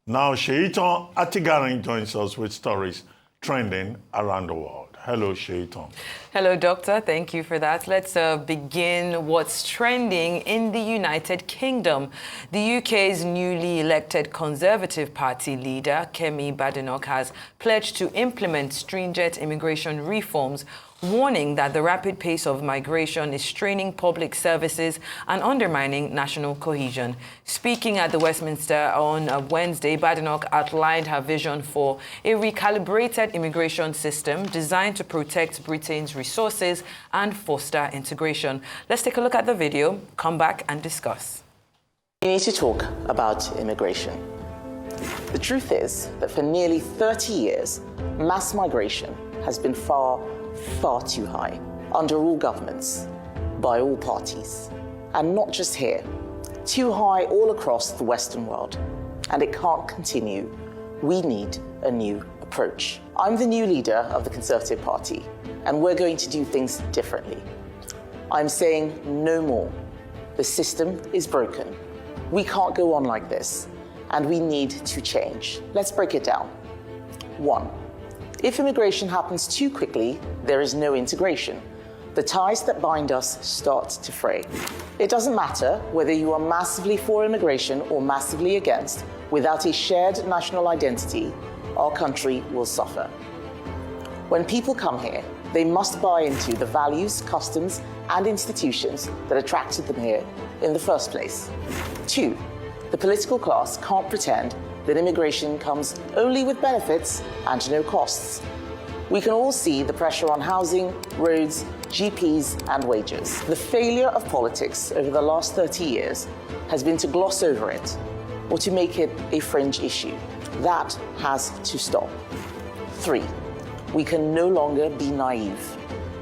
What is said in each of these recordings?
Now, Sheiton Atigarin joins us with stories trending around the world. Hello, Sheiton. Hello, Doctor. Thank you for that. Let's begin what's trending in the United Kingdom. The UK's newly elected Conservative Party leader, Kemi Badenoch, has pledged to implement stringent immigration reforms, warning that the rapid pace of migration is straining public services and undermining national cohesion. Speaking at the Westminster on Wednesday, Badenoch outlined her vision for a recalibrated immigration system designed to protect Britain's resources and foster integration. Let's take a look at the video, come back and discuss. We need to talk about immigration. The truth is that for nearly 30 years, mass migration has been far too high, under all governments, by all parties, and not just here, too high all across the Western world. And it can't continue. We need a new approach. I'm the new leader of the Conservative Party, and we're going to do things differently. I'm saying no more. The system is broken. We can't go on like this, and we need to change. Let's break it down. 1. If immigration happens too quickly, there is no integration. The ties that bind us start to fray. It doesn't matter whether you are massively for immigration or massively against. Without a shared national identity, our country will suffer. When people come here, they must buy into the values, customs, and institutions that attracted them here in the first place. 2. The political class can't pretend that immigration comes only with benefits and no costs. We can all see the pressure on housing, roads, GPs, and wages. The failure of politics over the last 30 years has been to gloss over it or to make it a fringe issue. That has to stop. 3. We can no longer be naive.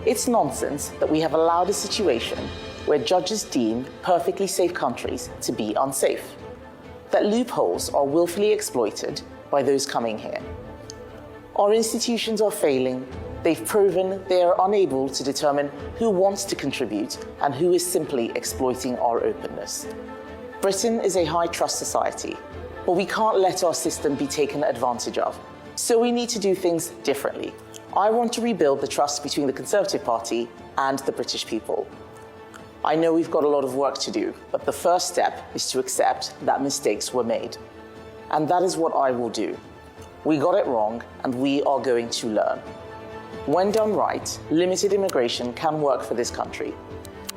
It's nonsense that we have allowed a situation where judges deem perfectly safe countries to be unsafe, that loopholes are willfully exploited by those coming here. Our institutions are failing. They've proven they are unable to determine who wants to contribute and who is simply exploiting our openness. Britain is a high-trust society, but we can't let our system be taken advantage of. So we need to do things differently. I want to rebuild the trust between the Conservative Party and the British people. I know we've got a lot of work to do, but the first step is to accept that mistakes were made. And that is what I will do. We got it wrong, and we are going to learn. When done right, limited immigration can work for this country.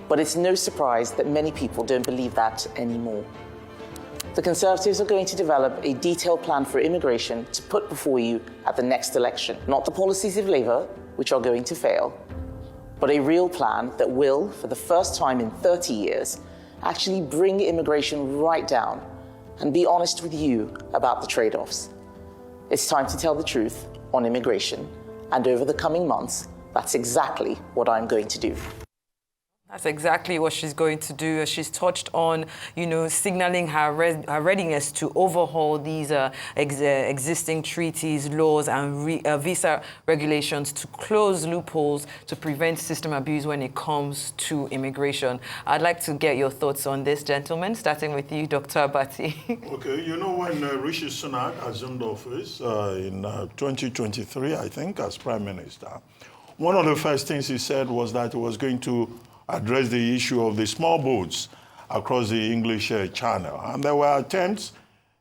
But it's no surprise that many people don't believe that anymore. The Conservatives are going to develop a detailed plan for immigration to put before you at the next election. Not the policies of Labour, which are going to fail, but a real plan that will, for the first time in 30 years, actually bring immigration right down and be honest with you about the trade-offs. It's time to tell the truth on immigration, and over the coming months, that's exactly what I'm going to do. That's exactly what she's going to do. She's touched on, signaling her readiness to overhaul these existing treaties, laws, and visa regulations to close loopholes to prevent system abuse when it comes to immigration. I'd like to get your thoughts on this, gentlemen, starting with you, Dr. Abati. Okay, when Rishi Sunak assumed office in 2023, I think, as Prime Minister, one of the first things he said was that he was going to address the issue of the small boats across the English Channel. And there were attempts,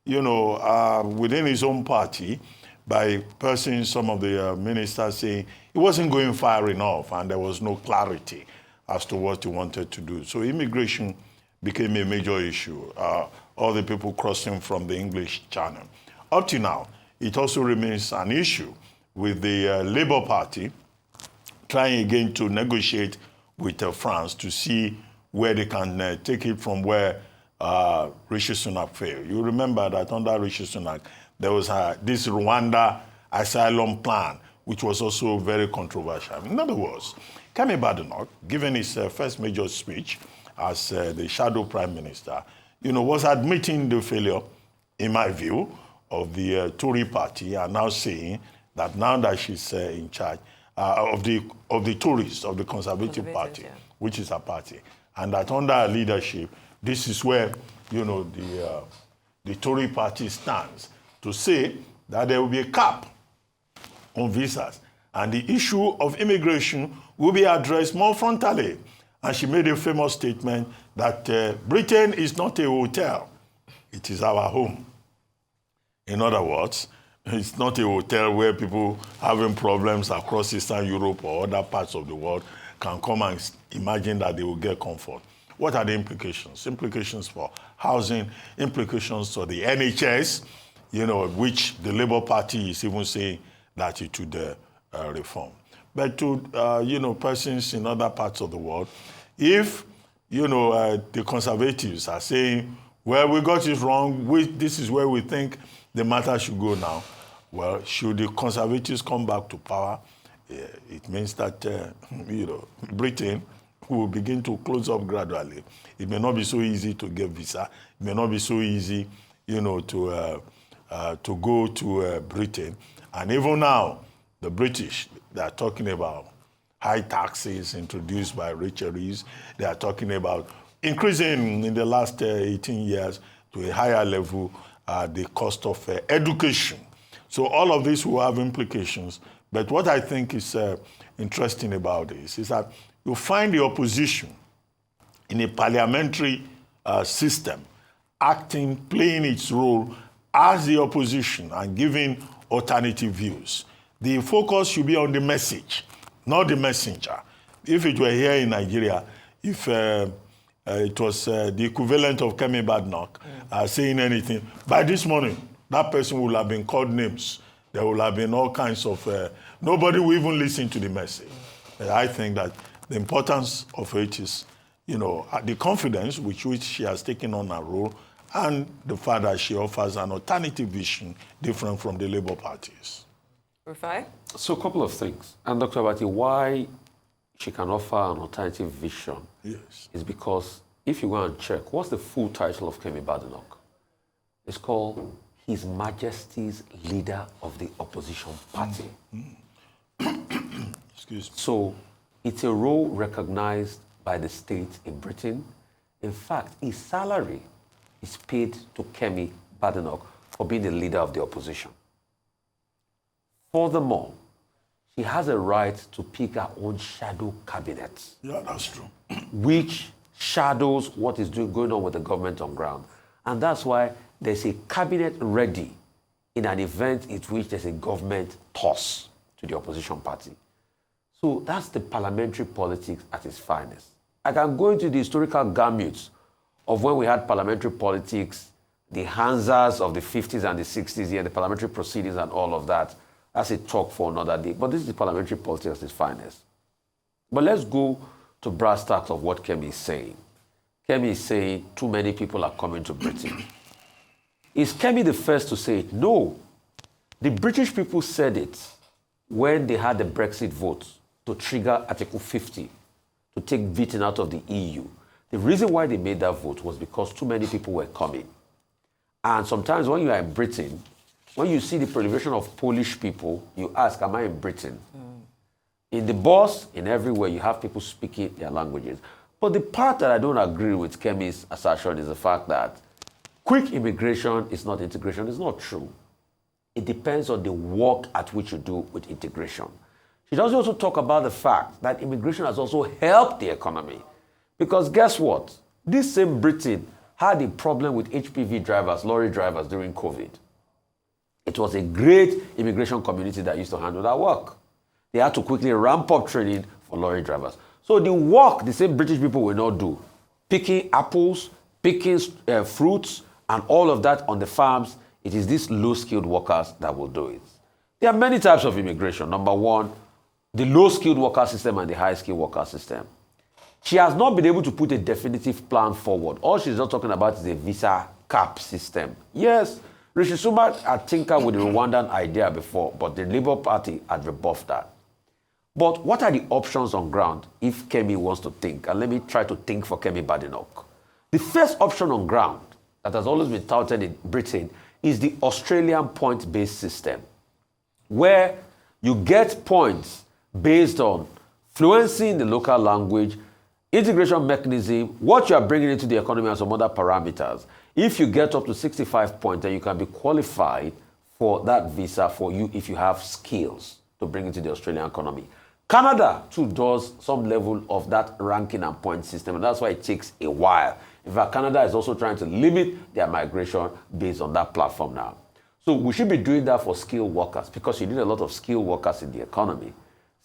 within his own party by persons, some of the ministers saying he wasn't going far enough and there was no clarity as to what he wanted to do. So immigration became a major issue, all the people crossing from the English Channel. Up to now, it also remains an issue with the Labour Party trying again to negotiate with France to see where they can take it from where Rishi Sunak failed. You remember that under Rishi Sunak, there was this Rwanda asylum plan, which was also very controversial. In other words, Kemi Badenoch, given his first major speech as the shadow prime minister, was admitting the failure, in my view, of the Tory party, and now saying that now that she's in charge, of the Tories, of the Conservative Party, yeah, which is a party, and that under her leadership, this is where the Tory party stands. to say that there will be a cap on visas and the issue of immigration will be addressed more frontally. And she made a famous statement that Britain is not a hotel, it is our home. In other words, it's not a hotel where people having problems across Eastern Europe or other parts of the world can come and imagine that they will get comfort. What are the implications? Implications for housing, implications for the NHS, which the Labour Party is even saying that it would reform. But to, persons in other parts of the world, if, the conservatives are saying, well, we got it wrong, this is where we think the matter should go now. Well, should the conservatives come back to power, it means that, Britain will begin to close up gradually. It may not be so easy to get visa. It may not be so easy, to go to Britain. And even now, the British, they are talking about high taxes introduced by richeries. They are talking about increasing in the last 18 years to a higher level the cost of education. So all of this will have implications. But what I think is interesting about this is that you find the opposition in a parliamentary system playing its role as the opposition and giving alternative views. The focus should be on the message, not the messenger. If it were here in Nigeria, if it was the equivalent of Kemi Badenoch saying anything, by this morning, that person will have been called names. There will have been all kinds of, nobody will even listen to the message. I think that the importance of it is, the confidence with which she has taken on her role and the fact that she offers an alternative vision different from the Labour parties. Rufai? So a couple of things. And Dr. Abati, why she can offer an alternative vision is because if you go and check, what's the full title of Kemi Badenoch? It's called His Majesty's Leader of the Opposition Party. Excuse me. So it's a role recognized by the state in Britain. In fact, his salary is paid to Kemi Badenoch for being the leader of the opposition. Furthermore, she has a right to pick her own shadow cabinet. Yeah, that's true. Which shadows what is going on with the government on ground. And that's why there's a cabinet ready in an event in which there's a government toss to the opposition party. So that's the parliamentary politics at its finest. I can go into the historical gamut of when we had parliamentary politics, the Hansas of the 50s and the 60s here, the parliamentary proceedings and all of that. That's a talk for another day. But this is the parliamentary politics at its finest. But let's go to brass tacks of what Kemi is saying. Kemi is saying too many people are coming to Britain. Is Kemi the first to say it? No. The British people said it when they had the Brexit vote to trigger Article 50, to take Britain out of the EU. The reason why they made that vote was because too many people were coming. And sometimes when you are in Britain, when you see the proliferation of Polish people, you ask, am I in Britain? In the bus, in everywhere, you have people speaking their languages. But the part that I don't agree with Kemi's assertion is the fact that quick immigration is not integration. It's not true. It depends on the work at which you do with integration. She does also talk about the fact that immigration has also helped the economy. Because guess what? This same Britain had a problem with HPV drivers, lorry drivers during COVID. It was a great immigration community that used to handle that work. They had to quickly ramp up training for lorry drivers. So the work the same British people will not do, picking apples, picking fruits, and all of that on the farms, it is these low-skilled workers that will do it. There are many types of immigration. Number one, the low-skilled worker system and the high-skilled worker system. She has not been able to put a definitive plan forward. All she's not talking about is a visa cap system. Yes, Rishi Sunak had tinkered with the Rwandan idea before, but the Labour Party had rebuffed that. But what are the options on ground if Kemi wants to think? And let me try to think for Kemi Badenoch. The first option on ground that has always been touted in Britain is the Australian point-based system, where you get points based on fluency in the local language, integration mechanism, what you are bringing into the economy and some other parameters. If you get up to 65 points, then you can be qualified for that visa for you if you have skills to bring into the Australian economy. Canada, too, does some level of that ranking and point system, and that's why it takes a while. In fact, Canada is also trying to limit their migration based on that platform now. So we should be doing that for skilled workers because you need a lot of skilled workers in the economy.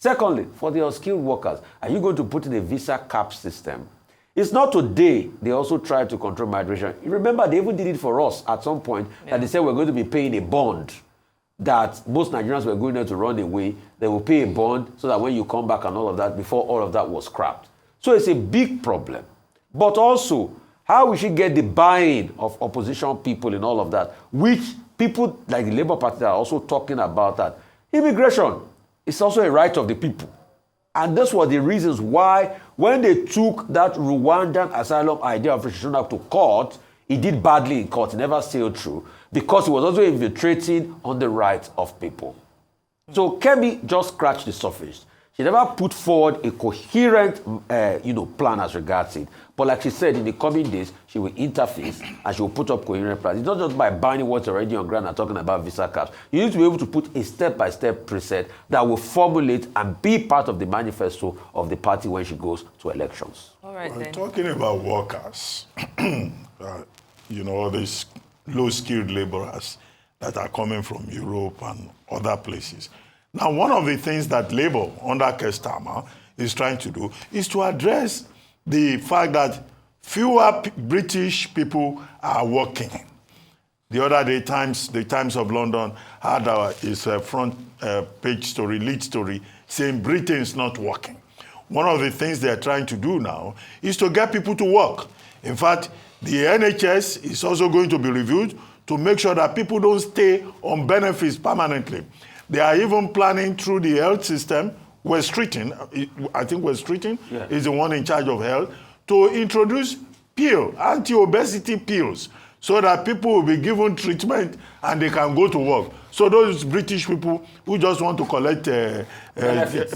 Secondly, for the unskilled workers, are you going to put in a visa cap system? It's not today they also try to control migration. You remember, they even did it for us at some point, that they said we're going to be paying a bond, that most Nigerians were going there to run away. They will pay a bond so that when you come back and all of that, before all of that was scrapped. So it's a big problem. But also, how we should get the buy-in of opposition people in all of that, which people like the Labour Party are also talking about, that immigration is also a right of the people. And those were the reasons why, when they took that Rwandan asylum idea of Rishi Sunak to court, he did badly in court. He never sailed through because he was also infiltrating on the rights of people. So Kemi just scratched the surface. She never put forward a coherent, plan as regards it. But like she said, in the coming days, she will interface and she will put up coherent plans. It's not just by binding what's already on ground and talking about visa caps. You need to be able to put a step-by-step preset that will formulate and be part of the manifesto of the party when she goes to elections. All right, then. Talking about workers, all these low-skilled laborers that are coming from Europe and other places. Now, one of the things that Labour under Kestama is trying to do is to address the fact that fewer British people are working. The other day, the Times of London had its front page story, lead story, saying Britain is not working. One of the things they are trying to do now is to get people to work. In fact, the NHS is also going to be reviewed to make sure that people don't stay on benefits permanently. They are even planning through the health system, West Streeting, I think West Streeting is the one in charge of health, to introduce anti-obesity pills, so that people will be given treatment and they can go to work. So those British people who just want to collect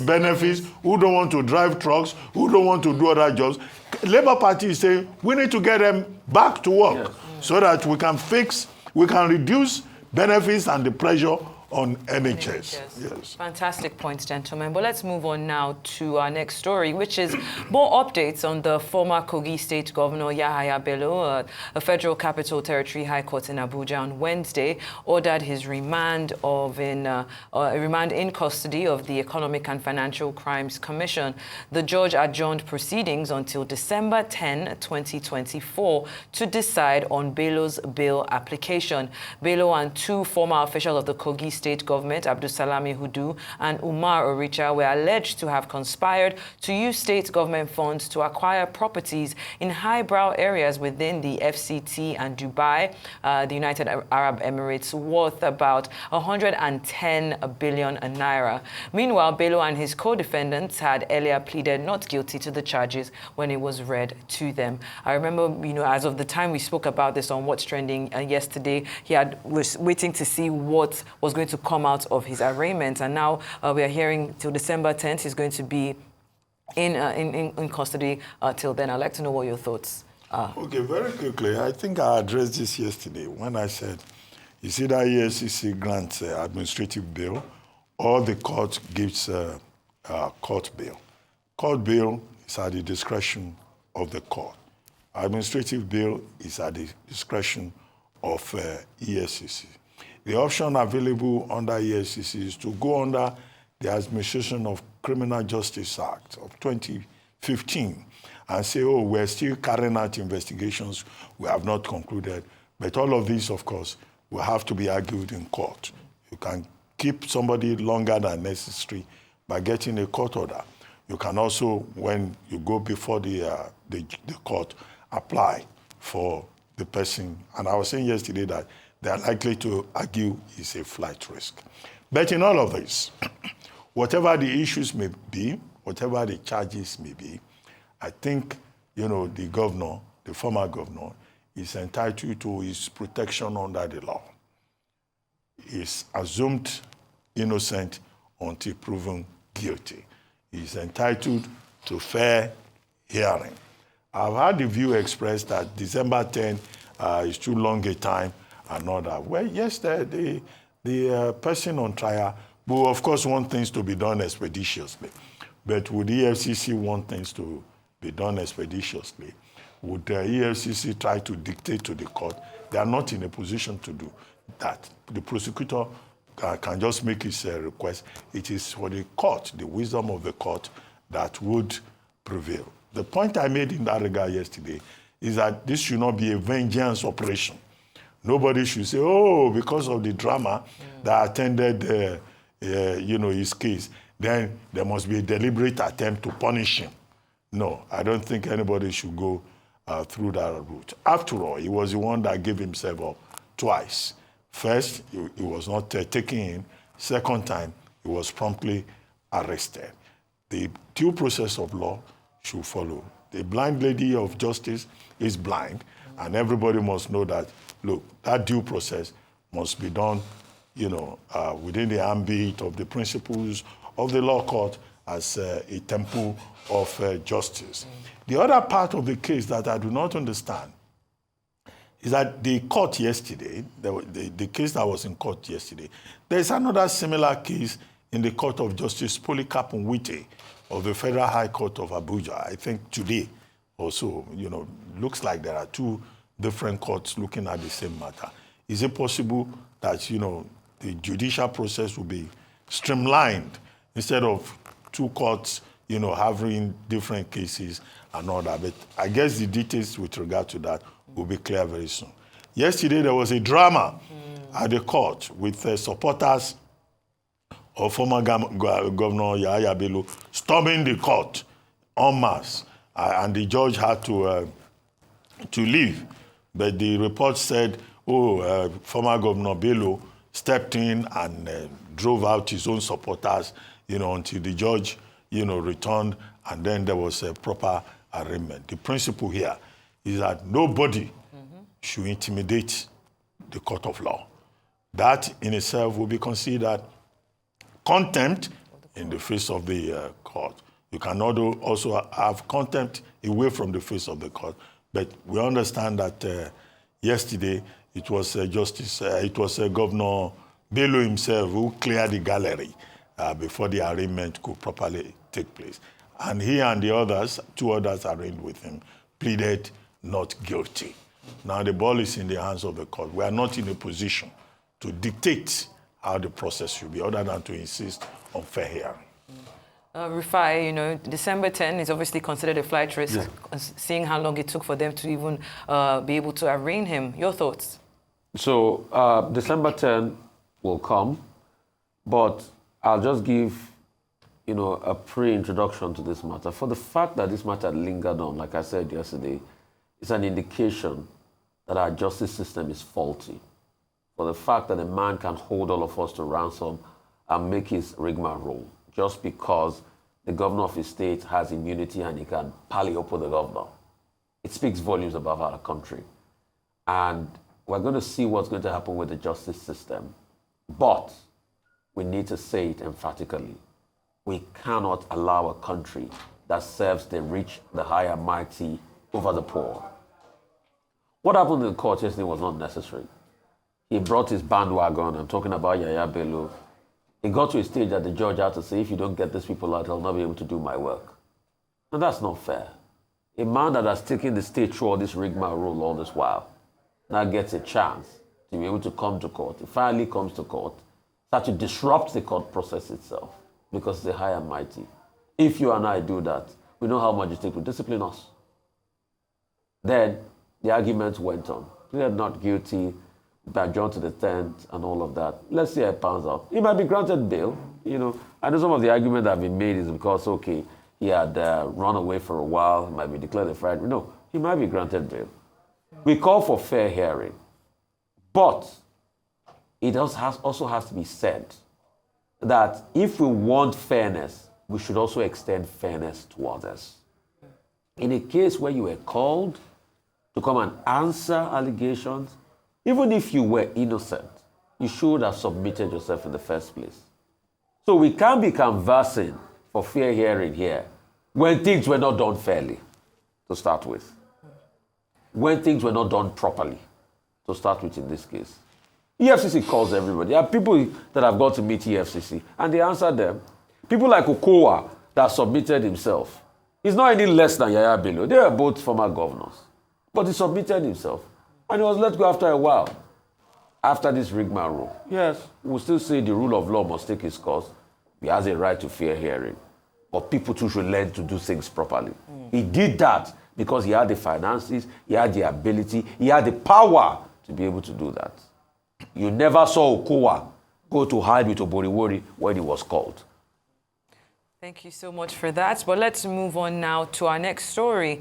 benefits, who don't want to drive trucks, who don't want to do other jobs, Labour Party is saying we need to get them back to work so that we can reduce benefits and the pressure on NHS. Yes. Fantastic points, gentlemen. But let's move on now to our next story, which is more updates on the former Kogi State Governor Yahaya Bello. A Federal Capital Territory High Court in Abuja on Wednesday ordered his remand in custody of the Economic and Financial Crimes Commission. The judge adjourned proceedings until December 10, 2024 to decide on Bello's bail application. Bello and two former officials of the Kogi State government, Abdulsalami Hudu and Umar Oricha, were alleged to have conspired to use state government funds to acquire properties in highbrow areas within the FCT and Dubai, the United Arab Emirates, worth about 110 billion naira. Meanwhile, Bello and his co-defendants had earlier pleaded not guilty to the charges when it was read to them. I remember, as of the time we spoke about this on What's Trending yesterday, was waiting to see what was going to come out of his arraignment, and now we are hearing till December 10th he's going to be in custody till then. I'd like to know what your thoughts are. Okay, very quickly, I think I addressed this yesterday when I said, you see that EFCC grants administrative bail, or the court gives court bail. Court bail is at the discretion of the court. Administrative bail is at the discretion of EFCC. The option available under EFCC is to go under the Administration of Criminal Justice Act of 2015 and say, we're still carrying out investigations, we have not concluded. But all of these, of course, will have to be argued in court. You can keep somebody longer than necessary by getting a court order. You can also, when you go before the court, apply for the person. And I was saying yesterday that they are likely to argue is a flight risk. But in all of this, whatever the issues may be, whatever the charges may be, I think, the governor, the former governor, is entitled to his protection under the law. He's assumed innocent until proven guilty. He's entitled to fair hearing. I've had the view expressed that December 10 is too long a time and all that. Well, yesterday, the person on trial will, of course, want things to be done expeditiously. But would the EFCC want things to be done expeditiously? Would the EFCC try to dictate to the court? They are not in a position to do that. The prosecutor can just make his request. It is for the court, the wisdom of the court, that would prevail. The point I made in that regard yesterday is that this should not be a vengeance operation. Nobody should say, oh, because of the drama that attended his case, then there must be a deliberate attempt to punish him. No, I don't think anybody should go through that route. After all, he was the one that gave himself up twice. First, he was not taken in. Second time, he was promptly arrested. The due process of law should follow. The blind lady of justice is blind, and everybody must know that, look, that due process must be done, within the ambit of the principles of the law court as a temple of justice. The other part of the case that I do not understand is that the court yesterday, the case that was in court yesterday, there's another similar case in the Court of Justice, Polycarp Nwite of the Federal High Court of Abuja, I think today also, looks like there are two different courts looking at the same matter. Is it possible that, the judicial process will be streamlined instead of two courts, having different cases and all that? But I guess the details with regard to that will be clear very soon. Yesterday, there was a drama at the court with supporters of former Governor Yahaya Bello storming the court en masse, and the judge had to leave. But the report said, former Governor Bello stepped in and drove out his own supporters, until the judge, returned, and then there was a proper arraignment. The principle here is that nobody should intimidate the court of law. That in itself will be considered contempt in the face of the court. You cannot also have contempt away from the face of the court. But we understand that yesterday it was Governor Bello himself who cleared the gallery before the arraignment could properly take place. And he and the others, two others arraigned with him, pleaded not guilty. Now the ball is in the hands of the court. We are not in a position to dictate how the process should be, other than to insist on fair hearing. Rufai, December 10 is obviously considered a flight risk, seeing how long it took for them to even be able to arraign him. Your thoughts? So December 10 will come, but I'll just give, a pre-introduction to this matter. For the fact that this matter lingered on, like I said yesterday, it's an indication that our justice system is faulty. For the fact that a man can hold all of us to ransom and make his rigmarole just because the governor of his state has immunity and he can pally up with the governor. It speaks volumes about our country. And we're going to see what's going to happen with the justice system. But we need to say it emphatically. We cannot allow a country that serves the rich, the high and mighty over the poor. What happened in the court yesterday was not necessary. He brought his bandwagon. I'm talking about Yahaya Bello. It got to a stage that the judge had to say, if you don't get these people out, I'll not be able to do my work. And that's not fair. A man that has taken the state through all this rigmarole all this while now gets a chance to be able to come to court. He finally comes to court, start to disrupt the court process itself because it's the high and mighty. If you and I do that, we know how much it takes to discipline us. Then the arguments went on. Pleaded not guilty, adjourned to the 10th and all of that. Let's see how it pans out. He might be granted bail. I know some of the argument that have been made is because, okay, he had run away for a while, he might be declared a fraud. No, he might be granted bail. We call for fair hearing. But it also has to be said that if we want fairness, we should also extend fairness to others. In a case where you were called to come and answer allegations, even if you were innocent, you should have submitted yourself in the first place. So we can't be conversing for fair hearing here when things were not done fairly, to start with. When things were not done properly, to start with in this case. EFCC calls everybody. There are people that have got to meet EFCC, and they answer them. People like Okowa that submitted himself. He's not any less than Yahaya Bello. They are both former governors. But he submitted himself, and he was let go after a while. After this Rigman rule, yes, we'll still say the rule of law must take its course. He has a right to fair hearing. But people too should learn to do things properly. He did that because he had the finances, he had the ability, he had the power to be able to do that. You never saw Okowa go to hide with Oboriwori when he was called. Thank you so much for that. But let's move on now to our next story.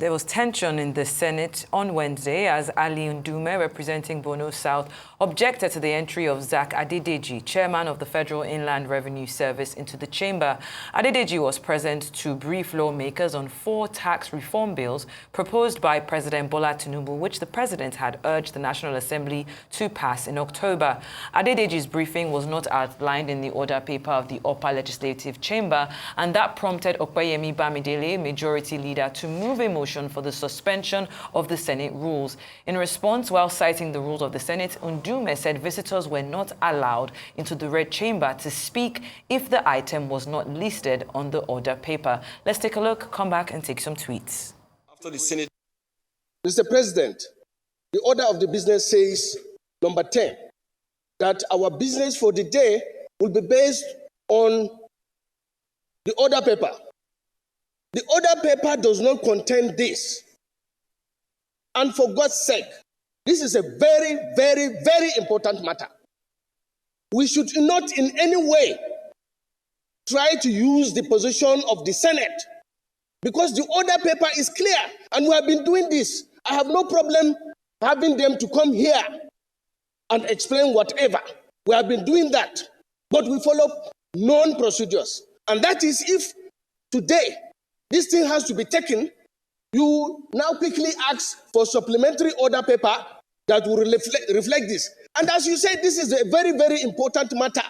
There was tension in the Senate on Wednesday as Ali Ndume, representing Borno South, objected to the entry of Zak Adedeji, chairman of the Federal Inland Revenue Service, into the chamber. Adedeji was present to brief lawmakers on 4 tax reform bills proposed by President Bola Tinubu, which the president had urged the National Assembly to pass in October. Adedeji's briefing was not outlined in the order paper of the upper legislative chamber, and that prompted Opeyemi Bamidele, majority leader, to move a motion for the suspension of the Senate rules. In response, while citing the rules of the Senate, Ndume said visitors were not allowed into the Red Chamber to speak if the item was not listed on the order paper. Let's take a look, come back and take some tweets. After the Senate, Mr. President, the order of the business says, number 10, that our business for the day will be based on the order paper. The order paper does not contain this. And for God's sake, this is a very, very, very important matter. We should not in any way try to use the position of the Senate because the order paper is clear and we have been doing this. I have no problem having them to come here and explain whatever. We have been doing that, but we follow known procedures. And that is if today this thing has to be taken, you now quickly ask for supplementary order paper that will reflect this. And as you said, this is a very, very important matter.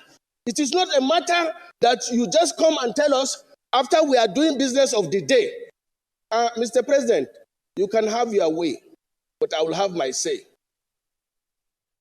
It is not a matter that you just come and tell us after we are doing business of the day. Mr. President, you can have your way, but I will have my say.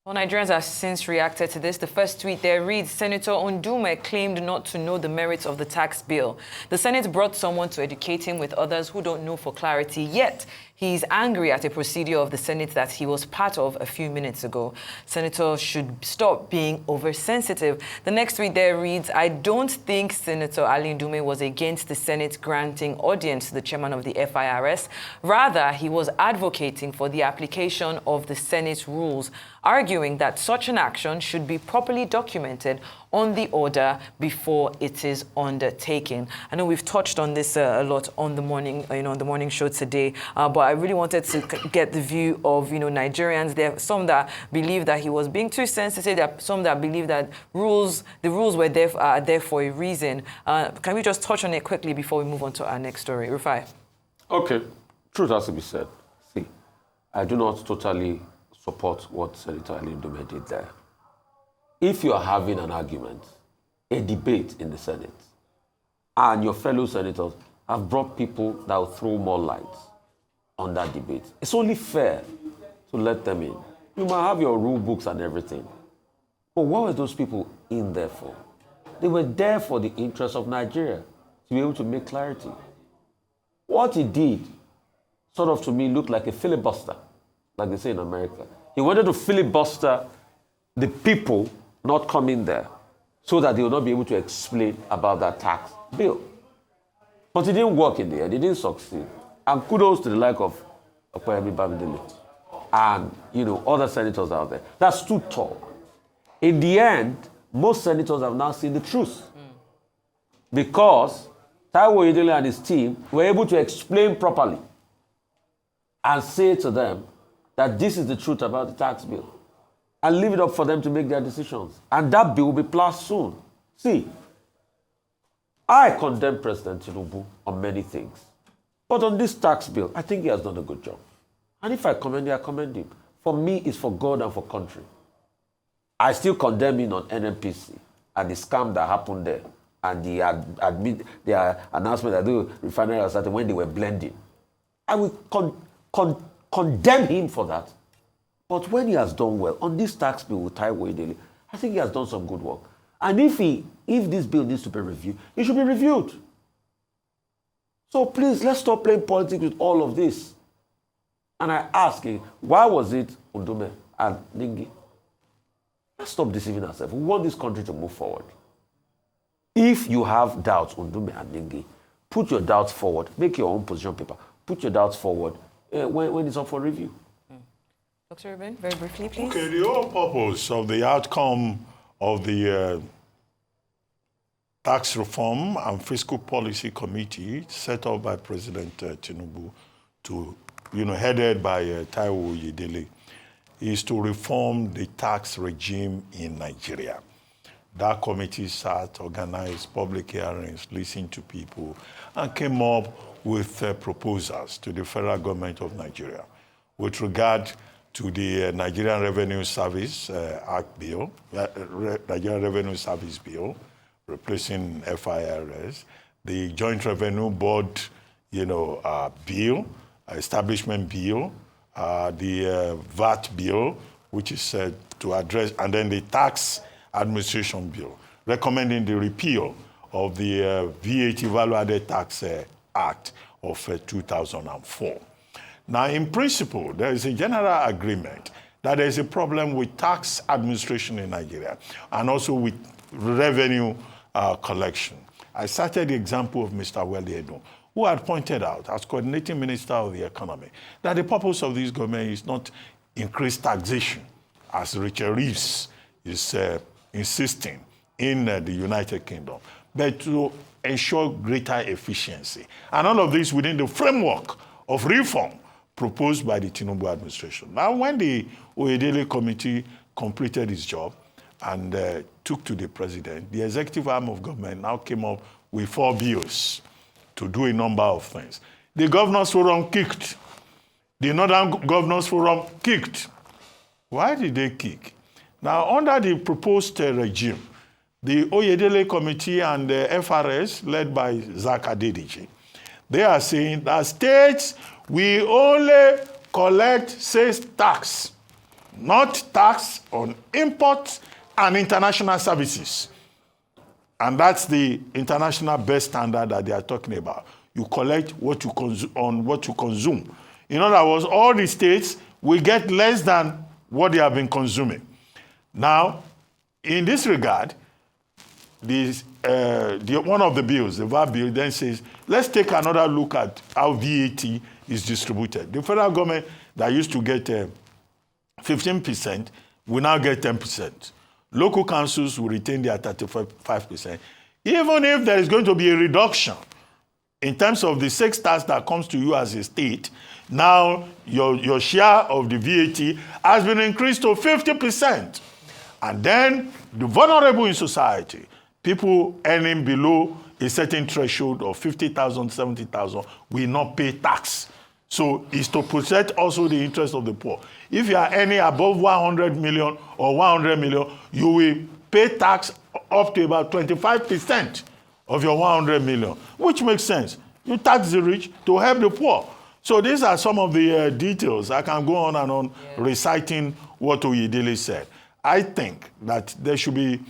Well, Nigerians have since reacted to this. The first tweet there reads, Senator Ndume claimed not to know the merits of the tax bill. The Senate brought someone to educate him with others who don't know for clarity, yet he's angry at a procedure of the Senate that he was part of a few minutes ago. Senators should stop being oversensitive. The next tweet there reads, I don't think Senator Ali Ndume was against the Senate granting audience to the chairman of the FIRS. Rather, he was advocating for the application of the Senate rules, arguing that such an action should be properly documented on the order before it is undertaken. I know we've touched on this a lot on the morning, on the morning show today, but I really wanted to get the view of, Nigerians. There are some that believe that he was being too sensitive. There are some that believe that the rules were there for a reason. Can we just touch on it quickly before we move on to our next story? Rufai. Okay, truth has to be said. See, I do not totally support what Senator Ali Ndume did there. If you are having an argument, a debate in the Senate, and your fellow senators have brought people that will throw more light on that debate, it's only fair to let them in. You might have your rule books and everything, but what were those people in there for? They were there for the interests of Nigeria, to be able to make clarity. What he did, sort of to me, looked like a filibuster, like they say in America. He wanted to filibuster the people not coming there so that they will not be able to explain about that tax bill. But it didn't work in the end. It didn't succeed. And kudos to the like of Kemi Badenoch and other senators out there that stood tall. In the end, most senators have now seen the truth because Taiwo Idele and his team were able to explain properly and say to them that this is the truth about the tax bill, and leave it up for them to make their decisions. And that bill will be passed soon. See, I condemn President Tinubu on many things. But on this tax bill, I think he has done a good job. And if I commend him, I commend him. For me, it's for God and for country. I still condemn him on NNPC and the scam that happened there and the announcement that the refinery was started when they were blending. I will condemn him for that. But when he has done well, on this tax bill with Taiwo Idele, I think he has done some good work. And if this bill needs to be reviewed, it should be reviewed. So please, let's stop playing politics with all of this. And I ask you, why was it Ndume and Ningi? Let's stop deceiving ourselves. We want this country to move forward. If you have doubts on Ndume and Ningi, put your doubts forward. Make your own position paper. Put your doubts forward when it's up for review. Dr. Ruben, very briefly, please. Okay, the whole purpose of the outcome of the Tax Reform and Fiscal Policy Committee set up by President Tinubu, headed by Taiwo Idele, is to reform the tax regime in Nigeria. That committee sat, organized public hearings, listened to people, and came up with proposals to the federal government of Nigeria with regard to the Nigerian Revenue Service Act Bill, Nigerian Revenue Service Bill, replacing FIRS, the Joint Revenue Board, bill, establishment bill, the VAT bill, which is to address, and then the tax administration bill, recommending the repeal of the VAT Value-Added Tax Act of 2004. Now, in principle, there is a general agreement that there is a problem with tax administration in Nigeria and also with revenue collection. I cited the example of Mr. Wale, who had pointed out, as coordinating minister of the economy, that the purpose of this government is not increased taxation, as Richard Reeves is insisting in the United Kingdom, but to ensure greater efficiency. And all of this within the framework of reform proposed by the Tinubu administration. Now, when the Oyedele committee completed its job and took to the president, the executive arm of government now came up with 4 bills to do a number of things. The Governors Forum kicked. The Northern Governors Forum kicked. Why did they kick? Now, under the proposed regime, the Oyedele Committee and the FRS, led by Zach Adediji, they are saying that states will only collect sales tax, not tax on imports and international services. And that's the international best standard that they are talking about. You collect what you on what you consume. In other words, all the states will get less than what they have been consuming. Now, in this regard, one of the bills, the VAT bill, then says, let's take another look at how VAT is distributed. The federal government that used to get 15% will now get 10%. Local councils will retain their 35%. Even if there is going to be a reduction in terms of the sales tax that comes to you as a state, now your share of the VAT has been increased to 50%. And then the vulnerable in society, people earning below a certain threshold of 50,000, 70,000 will not pay tax. So it's to protect also the interest of the poor. If you are earning above 100 million or 100 million, you will pay tax up to about 25% of your 100 million, which makes sense. You tax the rich to help the poor. So these are some of the details. I can go on and on reciting what Oyedele said. I think that there should be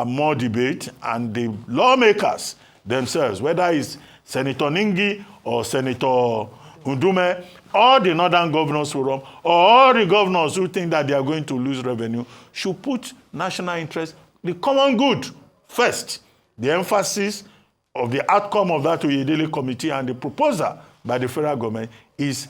more debate, and the lawmakers themselves, whether it's Senator Ningi or Senator Ndume, or the Northern Governors Forum, or all the governors who think that they are going to lose revenue, should put national interest, the common good, first. The emphasis of the outcome of that Oyedele committee and the proposal by the federal government is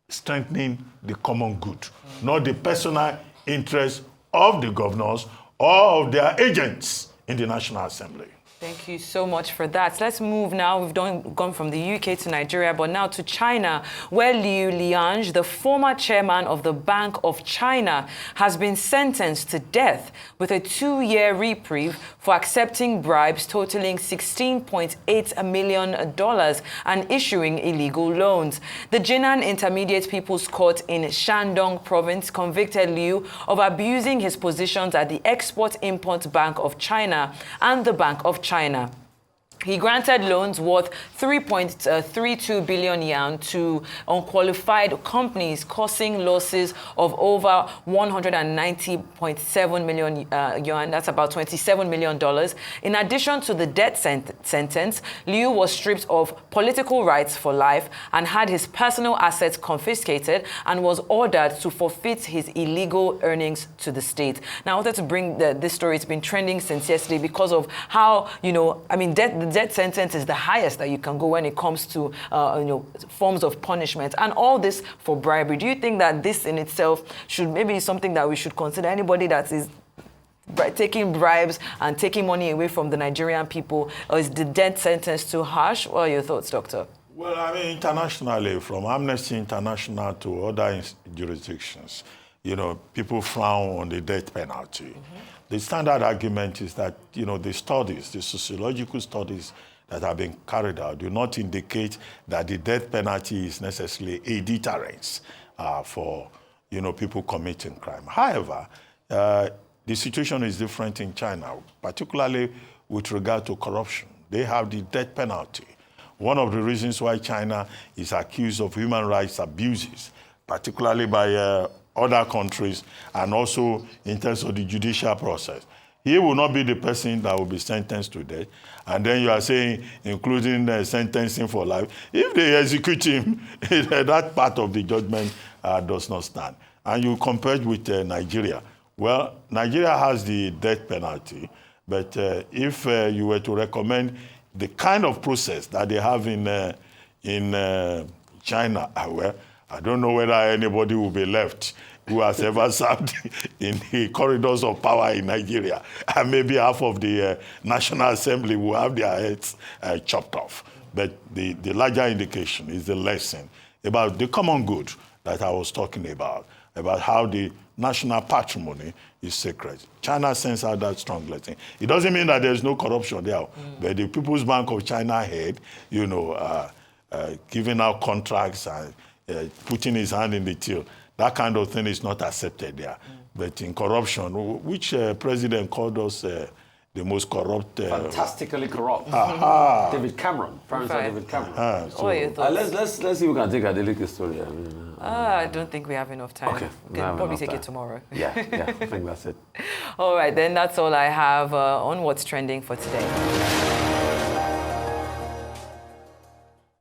strengthening the common good, not the personal interest of the governors or of their agents in the National Assembly. Thank you so much for that. Let's move now. We've gone from the UK to Nigeria, but now to China, where Liu Liange, the former chairman of the Bank of China, has been sentenced to death with a 2-year reprieve for accepting bribes totaling $16.8 million and issuing illegal loans. The Jinan Intermediate People's Court in Shandong Province convicted Liu of abusing his positions at the Export-Import Bank of China and the Bank of China. He granted loans worth 3.32 billion yuan to unqualified companies, causing losses of over 190.7 million yuan. That's about $27 million. In addition to the death sentence, Liu was stripped of political rights for life and had his personal assets confiscated and was ordered to forfeit his illegal earnings to the state. Now, I wanted to bring this story. It's been trending since yesterday because of how, the death sentence is the highest that you can go when it comes to forms of punishment, and all this for bribery. Do you think that this in itself should maybe something that we should consider? Anybody that is taking bribes and taking money away from the Nigerian people, or is the death sentence too harsh? What are your thoughts, Doctor? Well, internationally, from Amnesty International to other jurisdictions, people frown on the death penalty. Mm-hmm. The standard argument is that, the sociological studies that have been carried out do not indicate that the death penalty is necessarily a deterrence for, people committing crime. However, the situation is different in China, particularly with regard to corruption. They have the death penalty. One of the reasons why China is accused of human rights abuses, particularly by other countries, and also in terms of the judicial process. He will not be the person that will be sentenced to death. And then you are saying, including sentencing for life. If they execute him, that part of the judgment does not stand. And you compare it with Nigeria. Well, Nigeria has the death penalty, but if you were to recommend the kind of process that they have in China, well, I don't know whether anybody will be left who has ever served in the corridors of power in Nigeria. And maybe half of the National Assembly will have their heads chopped off. But the larger indication is the lesson about the common good that I was talking about how the national patrimony is sacred. China sends out that strong lesson. It doesn't mean that there's no corruption there, but the People's Bank of China head, giving out contracts and putting his hand in the till, that kind of thing is not accepted there. But in corruption, which president called us the most corrupt? Fantastically corrupt. David Cameron, Prime Minister David Cameron. Let's see if we can take a delicate story. I don't think we have enough time. Okay. We can probably take it tomorrow. Yeah, I think that's it. All right, then that's all I have on what's trending for today.